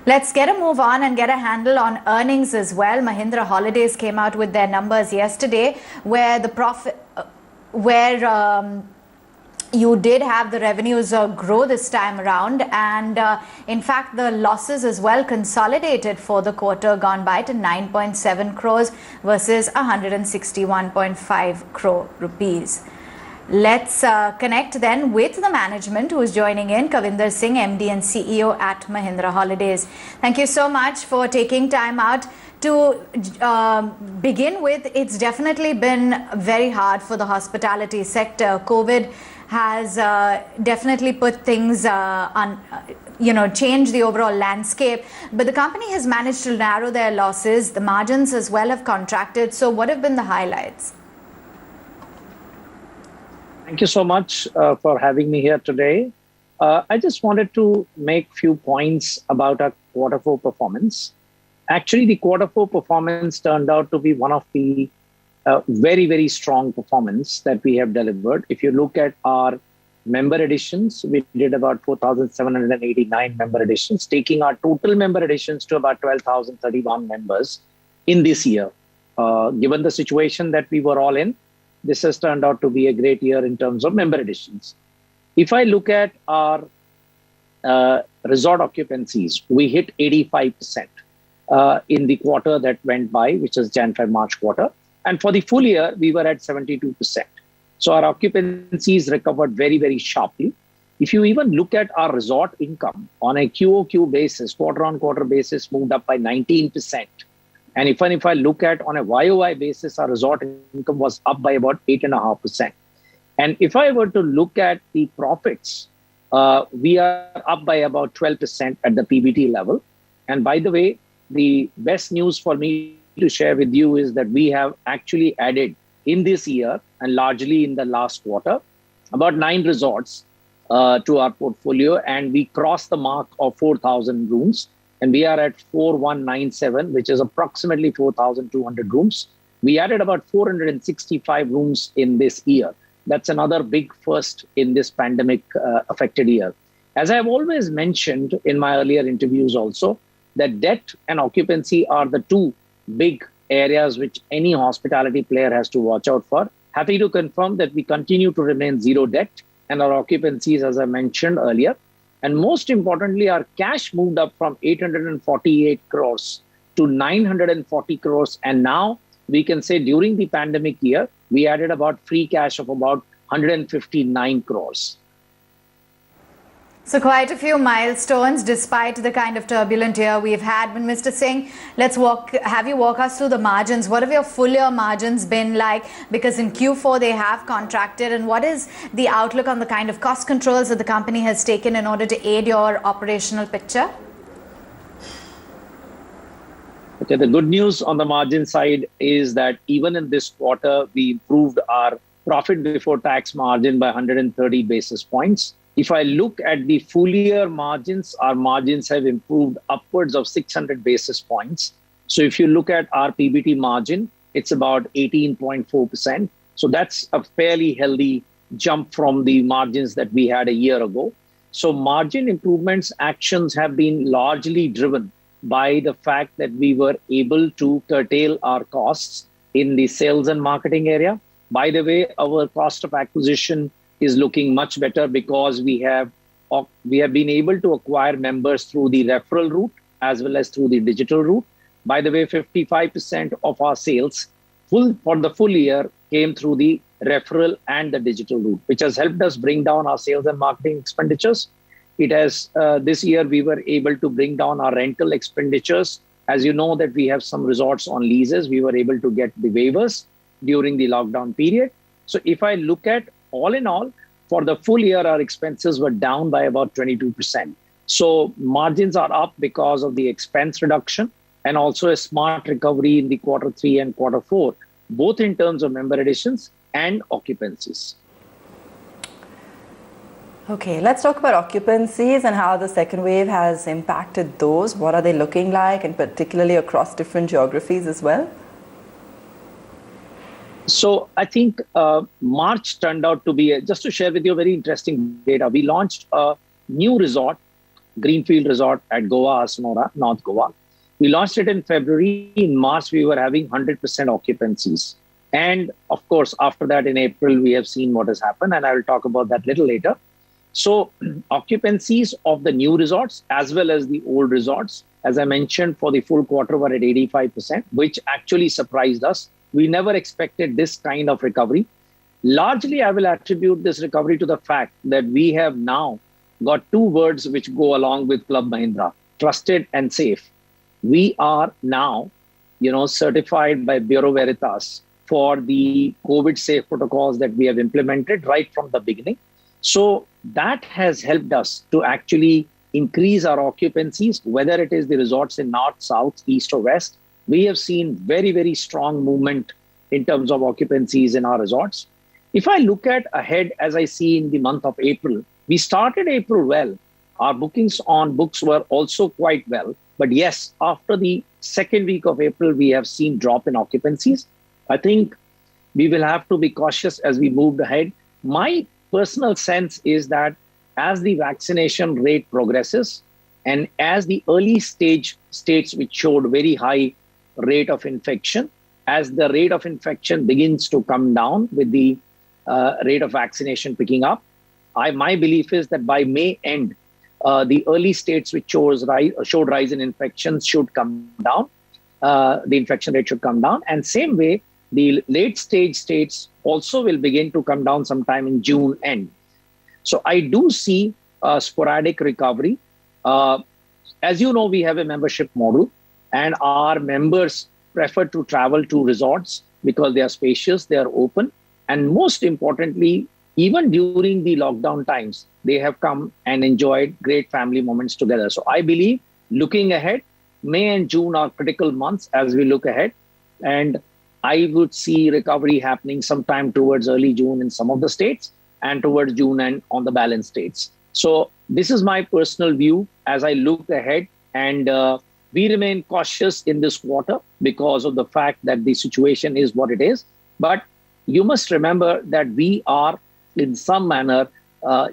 Let's get a move on and get a handle on earnings as well. Mahindra Holidays came out with their numbers yesterday, where the profit, you did have the revenues grow this time around, and in fact the losses as well consolidated for the quarter gone by to 9.7 crores versus 161.5 crore rupees. Let's connect then with the management who is joining in. Kavinder Singh, MD and CEO at Mahindra Holidays. Thank you so much for taking time out. To begin with, it's definitely been very hard for the hospitality sector. COVID has definitely put things changed the overall landscape. But the company has managed to narrow their losses. The margins as well have contracted. So what have been the highlights? Thank you so much for having me here today. I just wanted to make few points about our quarter four performance. Actually, the quarter four performance turned out to be one of the very, very strong performance that we have delivered. If you look at our member additions, we did about 4,789 member additions, taking our total member additions to about 12,031 members in this year. Given the situation that we were all in, this has turned out to be a great year in terms of member additions. If I look at our resort occupancies, we hit 85% in the quarter that went by, which is Jan-Feb-March quarter. And for the full year, we were at 72%. So our occupancies recovered very, very sharply. If you even look at our resort income on a QOQ basis, quarter-on-quarter basis, moved up by 19%. And even if I look at on a YOY basis, our resort income was up by about 8.5%. And if I were to look at the profits, we are up by about 12% at the PBT level. And by the way, the best news for me to share with you is that we have actually added in this year and largely in the last quarter, about 9 resorts to our portfolio. And we crossed the mark of 4,000 rooms. And we are at 4,197, which is approximately 4,200 rooms. We added about 465 rooms in this year. That's another big first in this pandemic affected year. As I've always mentioned in my earlier interviews also, that debt and occupancy are the two big areas which any hospitality player has to watch out for. Happy to confirm that we continue to remain zero debt and our occupancies, as I mentioned earlier. And most importantly, our cash moved up from 848 crores to 940 crores. And now we can say during the pandemic year, we added about free cash of about 159 crores. So quite a few milestones despite the kind of turbulent year we've had. But Mr. Singh, have you walk us through the margins. What have your full year margins been like? Because in Q4 they have contracted. And what is the outlook on the kind of cost controls that the company has taken in order to aid your operational picture? Okay, the good news on the margin side is that even in this quarter, we improved our profit before tax margin by 130 basis points. If I look at the full year margins, our margins have improved upwards of 600 basis points. So if you look at our PBT margin, it's about 18.4%. So that's a fairly healthy jump from the margins that we had a year ago. So margin improvements actions have been largely driven by the fact that we were able to curtail our costs in the sales and marketing area. By the way, our cost of acquisition is looking much better because we have been able to acquire members through the referral route as well as through the digital route. By the way, 55% of our sales for the full year came through the referral and the digital route, which has helped us bring down our sales and marketing expenditures. It has this year we were able to bring down our rental expenditures. As you know that we have some resorts on leases, we were able to get the waivers during the lockdown period. So if I look at all in all, for the full year, our expenses were down by about 22%. So margins are up because of the expense reduction and also a smart recovery in the quarter 3 and quarter 4, both in terms of member additions and occupancies. Okay, let's talk about occupancies and how the second wave has impacted those. What are they looking like, and particularly across different geographies as well? So I think March turned out to be, just to share with you, very interesting data. We launched a new resort Greenfield Resort at Goa, Asnora, North Goa. We launched it in February. In March, we were having 100% occupancies. And of course, after that, in April, we have seen what has happened, and I will talk about that a little later. So occupancies of the new resorts as well as the old resorts, as I mentioned, for the full quarter were at 85%, which actually surprised us. We never expected this kind of recovery. Largely, I will attribute this recovery to the fact that we have now got two words which go along with Club Mahindra: trusted and safe. We are now, certified by Bureau Veritas for the COVID safe protocols that we have implemented right from the beginning. So that has helped us to actually increase our occupancies, whether it is the resorts in north, south, east, or west. We have seen very, very strong movement in terms of occupancies in our resorts. If I look at ahead, as I see in the month of April, we started April well. Our bookings on books were also quite well. But yes, after the second week of April, we have seen drop in occupancies. I think we will have to be cautious as we move ahead. My personal sense is that as the vaccination rate progresses and as the early stage states which showed very high rate of infection, as the rate of infection begins to come down with the rate of vaccination picking up, my belief is that by May end, the early states which showed rise in infections should come down. The infection rate should come down. And same way, the late stage states also will begin to come down sometime in June end. So I do see a sporadic recovery. As you know, we have a membership model, and our members prefer to travel to resorts because they are spacious, they are open. And most importantly, even during the lockdown times, they have come and enjoyed great family moments together. So I believe looking ahead, May and June are critical months as we look ahead. And I would see recovery happening sometime towards early June in some of the states and towards June and on the balance states. So this is my personal view as I look ahead. And we remain cautious in this quarter because of the fact that the situation is what it is. But you must remember that we are, in some manner,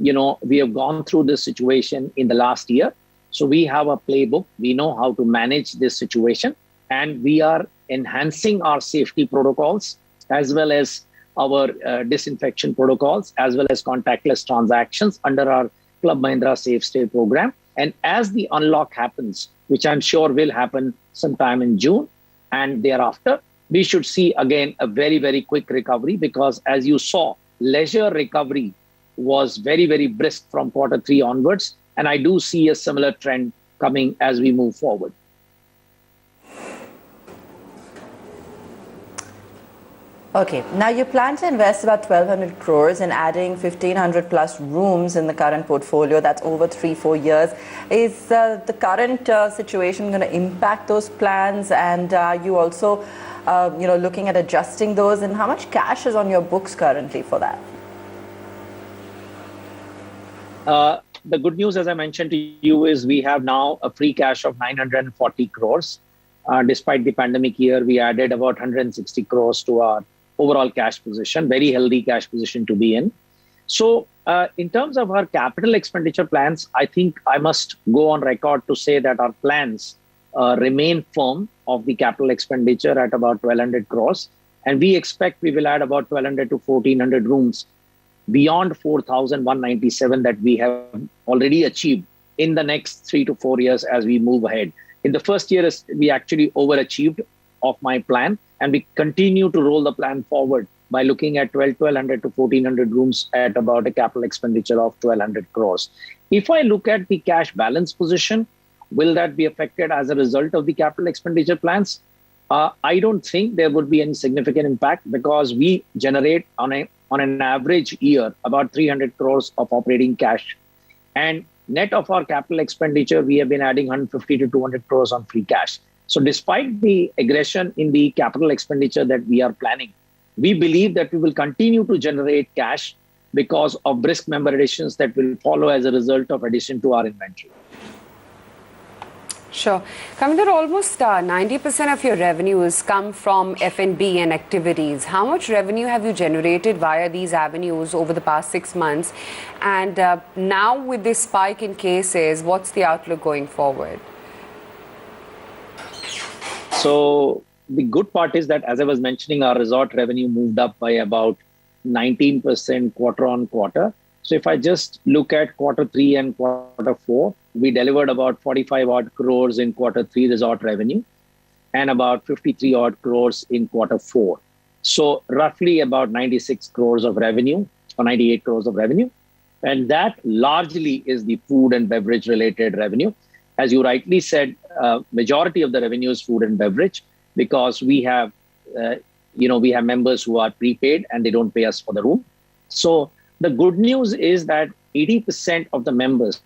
we have gone through this situation in the last year. So we have a playbook. We know how to manage this situation. And we are enhancing our safety protocols as well as our disinfection protocols, as well as contactless transactions under our Club Mahindra Safe Stay program. And as the unlock happens, which I'm sure will happen sometime in June and thereafter, we should see again a very, very quick recovery because as you saw, leisure recovery was very, very brisk from Q3 onwards. And I do see a similar trend coming as we move forward. Okay, now you plan to invest about 1,200 crores in adding 1,500 plus rooms in the current portfolio. That's over 3-4 years. Is the current situation going to impact those plans? And are you also, looking at adjusting those? And how much cash is on your books currently for that? The good news, as I mentioned to you, is we have now a free cash of 940 crores. Despite the pandemic year, we added about 160 crores to our overall cash position, very healthy cash position to be in. So in terms of our capital expenditure plans, I think I must go on record to say that our plans remain firm of the capital expenditure at about 1,200 crores. And we expect we will add about 1,200 to 1,400 rooms beyond 4,197 that we have already achieved in the next 3 to 4 years as we move ahead. In the first year, we actually overachieved of my plan, and we continue to roll the plan forward by looking at 1,200 to 1,400 rooms at about a capital expenditure of 1,200 crores. If I look at the cash balance position, will that be affected as a result of the capital expenditure plans? I don't think there would be any significant impact because we generate on an average year about 300 crores of operating cash. And net of our capital expenditure, we have been adding 150 to 200 crores on free cash. So despite the aggression in the capital expenditure that we are planning, we believe that we will continue to generate cash because of brisk member additions that will follow as a result of addition to our inventory. Sure. Kavinder, almost 90% of your revenues come from F&B and activities. How much revenue have you generated via these avenues over the past 6 months? And now with this spike in cases, what's the outlook going forward? So the good part is that, as I was mentioning, our resort revenue moved up by about 19% quarter on quarter. So if I just look at quarter 3 and quarter 4, we delivered about 45 odd crores in quarter 3 resort revenue and about 53 odd crores in quarter 4. So roughly about 96 crores of revenue or 98 crores of revenue. And that largely is the food and beverage related revenue. As you rightly said, majority of the revenue is food and beverage because we have, we have members who are prepaid and they don't pay us for the room. So the good news is that 80% of the members,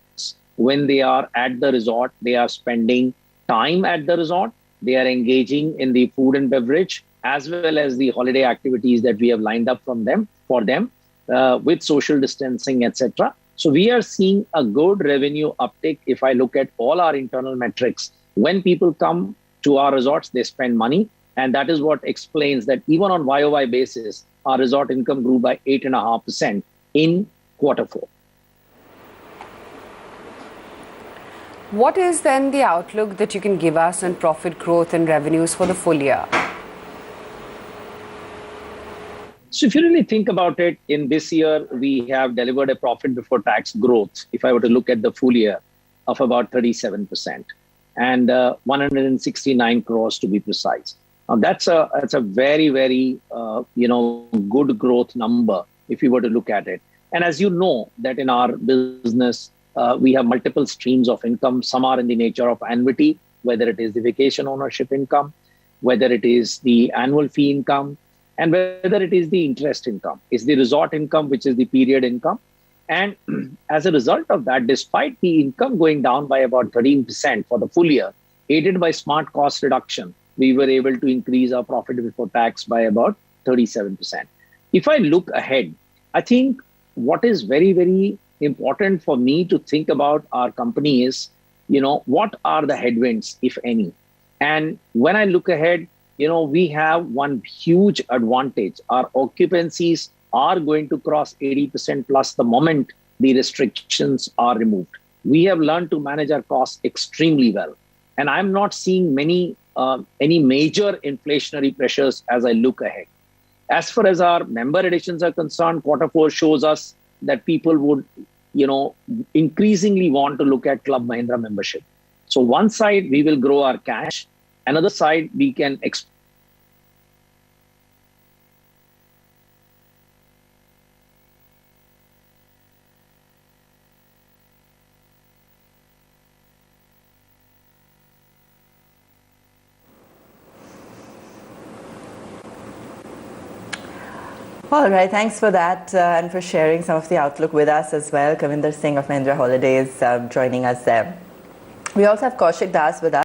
when they are at the resort, they are spending time at the resort. They are engaging in the food and beverage as well as the holiday activities that we have lined up for them with social distancing, etc. So we are seeing a good revenue uptick. If I look at all our internal metrics, when people come to our resorts, they spend money. And that is what explains that even on YOY basis, our resort income grew by 8.5% in quarter 4. What is then the outlook that you can give us on profit growth and revenues for the full year? So if you really think about it, in this year, we have delivered a profit before tax growth, if I were to look at the full year, of about 37% and 169 crores to be precise. Now that's a very, very, good growth number if you were to look at it. And as you know, that in our business, we have multiple streams of income. Some are in the nature of annuity, whether it is the vacation ownership income, whether it is the annual fee income, and whether it is the interest income. It's the resort income, which is the period income. And as a result of that, despite the income going down by about 13% for the full year, aided by smart cost reduction, we were able to increase our profit before tax by about 37%. If I look ahead, I think what is very, very important for me to think about our company is, what are the headwinds, if any? And when I look ahead, we have one huge advantage. Our occupancies are going to cross 80% plus the moment the restrictions are removed. We have learned to manage our costs extremely well. And I'm not seeing any major inflationary pressures as I look ahead. As far as our member additions are concerned, quarter 4 shows us that people would, increasingly want to look at Club Mahindra membership. So one side, we will grow our cash. Another side, we can All right, thanks for that and for sharing some of the outlook with us as well. Kavinder Singh of Mahindra Holidays joining us there. We also have Kaushik Das with us.